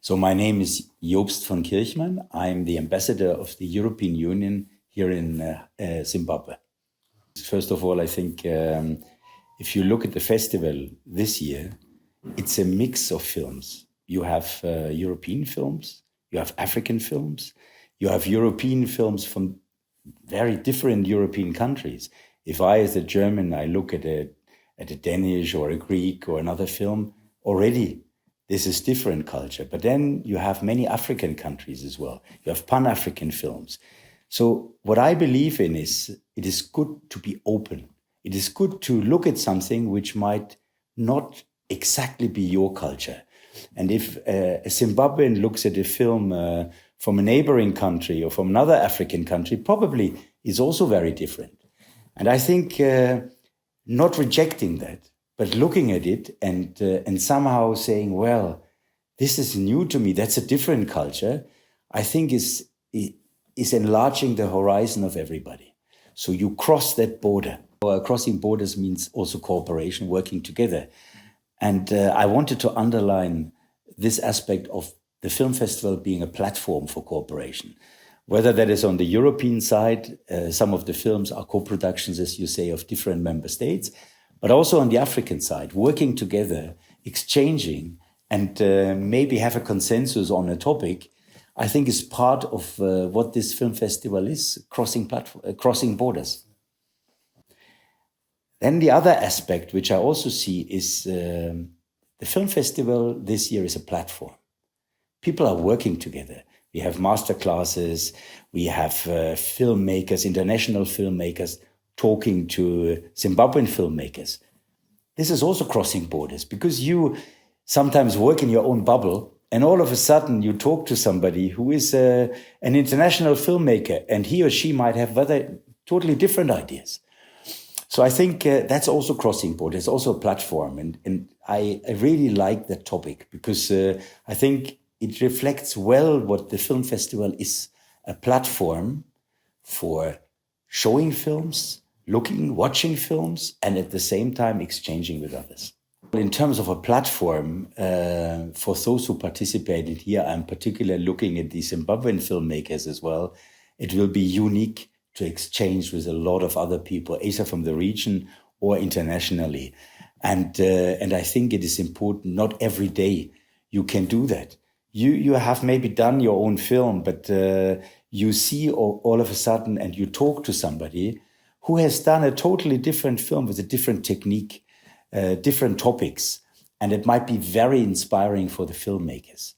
So my name is Jobst von Kirchmann. I'm the ambassador of the European Union here in Zimbabwe. First of all, I think if you look at the festival this year, it's a mix of films. You have European films, you have African films, you have European films from very different European countries. If I, as a German, I look at a Danish or a Greek or another film, already this is different culture. But then you have many African countries as well. You have Pan-African films. So what I believe in is it is good to be open. It is good to look at something which might not exactly be your culture. And if a Zimbabwean looks at a film from a neighboring country or from another African country, probably is also very different. And I think not rejecting that, but looking at it and somehow saying, well, this is new to me, that's a different culture, I think is enlarging the horizon of everybody. So you cross that border. Crossing borders means also cooperation, working together. And I wanted to underline this aspect of the film festival being a platform for cooperation. Whether that is on the European side, some of the films are co-productions, as you say, of different member states, but also on the African side, working together, exchanging, and maybe have a consensus on a topic, I think is part of what this film festival is, crossing borders. Then the other aspect, which I also see, is the film festival this year is a platform. People are working together. We have master classes, we have filmmakers, international filmmakers, talking to Zimbabwean filmmakers. This is also crossing borders, because you sometimes work in your own bubble and all of a sudden you talk to somebody who is an international filmmaker and he or she might have totally different ideas. So I think that's also crossing borders, also a platform. And I really like that topic because I think it reflects well what the film festival is, a platform for showing films, watching films, and at the same time exchanging with others. In terms of a platform, for those who participated here, I'm particularly looking at the Zimbabwean filmmakers as well. It will be unique to exchange with a lot of other people, either from the region or internationally. And I think it is important, not every day you can do that. You have maybe done your own film, but you see all of a sudden and you talk to somebody who has done a totally different film with a different technique, different topics, and it might be very inspiring for the filmmakers.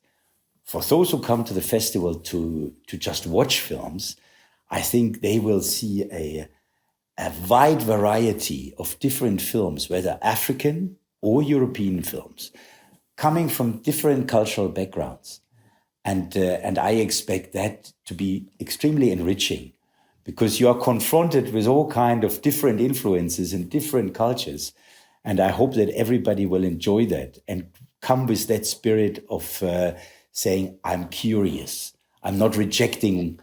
For those who come to the festival to just watch films, I think they will see a wide variety of different films, whether African or European films, coming from different cultural backgrounds. And I expect that to be extremely enriching, because you are confronted with all kinds of different influences and different cultures. And I hope that everybody will enjoy that and come with that spirit of saying, I'm curious. I'm not rejecting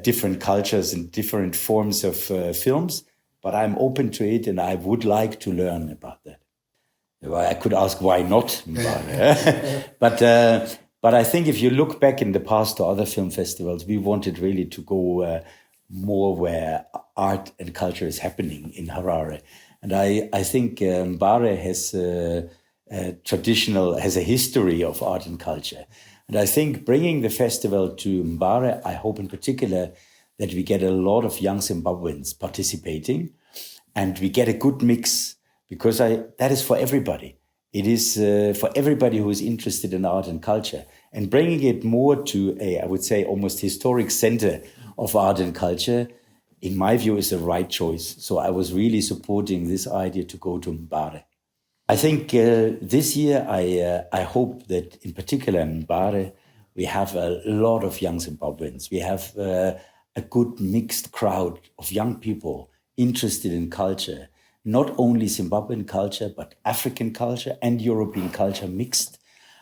different cultures and different forms of films, but I'm open to it and I would like to learn about that. I could ask why not, but I think if you look back in the past to other film festivals, we wanted really to go more where art and culture is happening in Harare. And I think Mbare has a history of art and culture. And I think bringing the festival to Mbare, I hope in particular that we get a lot of young Zimbabweans participating and we get a good mix, because that is for everybody. It is for everybody who is interested in art and culture. And bringing it more to I would say, almost historic center of art and culture, in my view, is the right choice. So I was really supporting this idea to go to Mbare. I think this year, I hope that in particular in Mbare, we have a lot of young Zimbabweans. We have a good mixed crowd of young people interested in culture, not only Zimbabwean culture, but African culture and European culture mixed.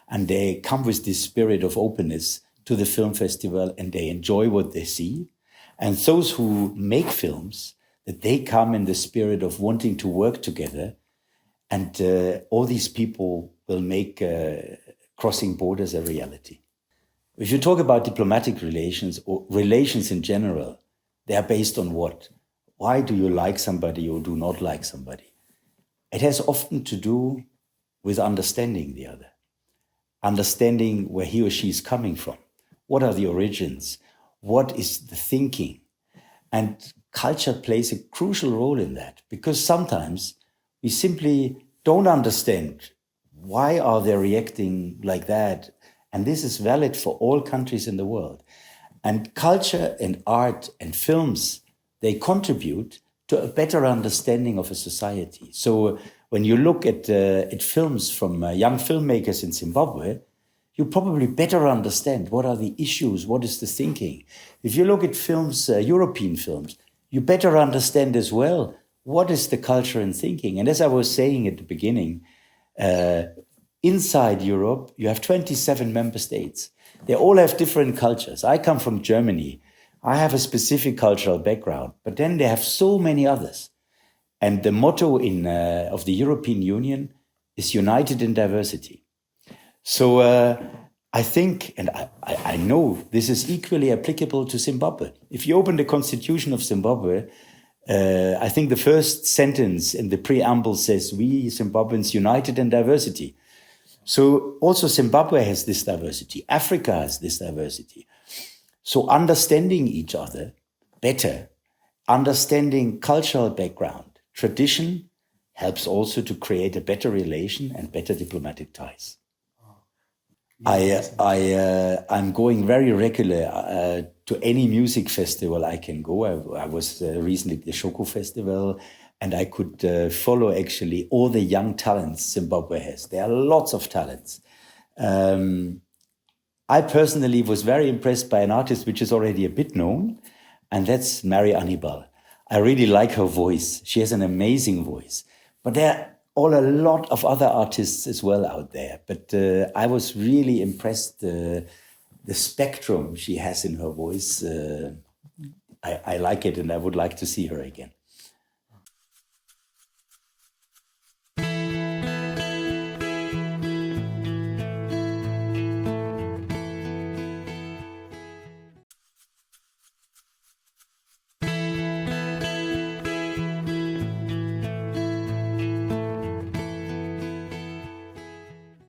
And they come with this spirit of openness to the film festival and they enjoy what they see. And those who make films, that they come in the spirit of wanting to work together. And all these people will make crossing borders a reality. If you talk about diplomatic relations or relations in general, they are based on what? Why do you like somebody or do not like somebody? It has often to do with understanding the other, understanding where he or she is coming from. What are the origins? What is the thinking? And culture plays a crucial role in that, because sometimes we simply don't understand why are they reacting like that. And this is valid for all countries in the world. And culture and art and films, they contribute to a better understanding of a society. So when you look at films from young filmmakers in Zimbabwe, you probably better understand what are the issues, what is the thinking. If you look at films, European films, you better understand as well what is the culture and thinking. And as I was saying at the beginning, inside Europe, you have 27 member states. They all have different cultures. I come from Germany. I have a specific cultural background, but then they have so many others. And the motto of the European Union is united in diversity. So I think, and I know this is equally applicable to Zimbabwe. If you open the constitution of Zimbabwe, I think the first sentence in the preamble says, we Zimbabweans united in diversity. So also Zimbabwe has this diversity. Africa has this diversity. So understanding each other better, understanding cultural background, tradition, helps also to create a better relation and better diplomatic ties. I'm going very regular to any music festival I can go. I was recently at the Shoko Festival, and I could follow actually all the young talents Zimbabwe has. There are lots of talents. I personally was very impressed by an artist which is already a bit known, and that's Mbare Anibal. I really like her voice. She has an amazing voice. But there are a lot of other artists as well out there. But I was really impressed the spectrum she has in her voice. I like it, and I would like to see her again.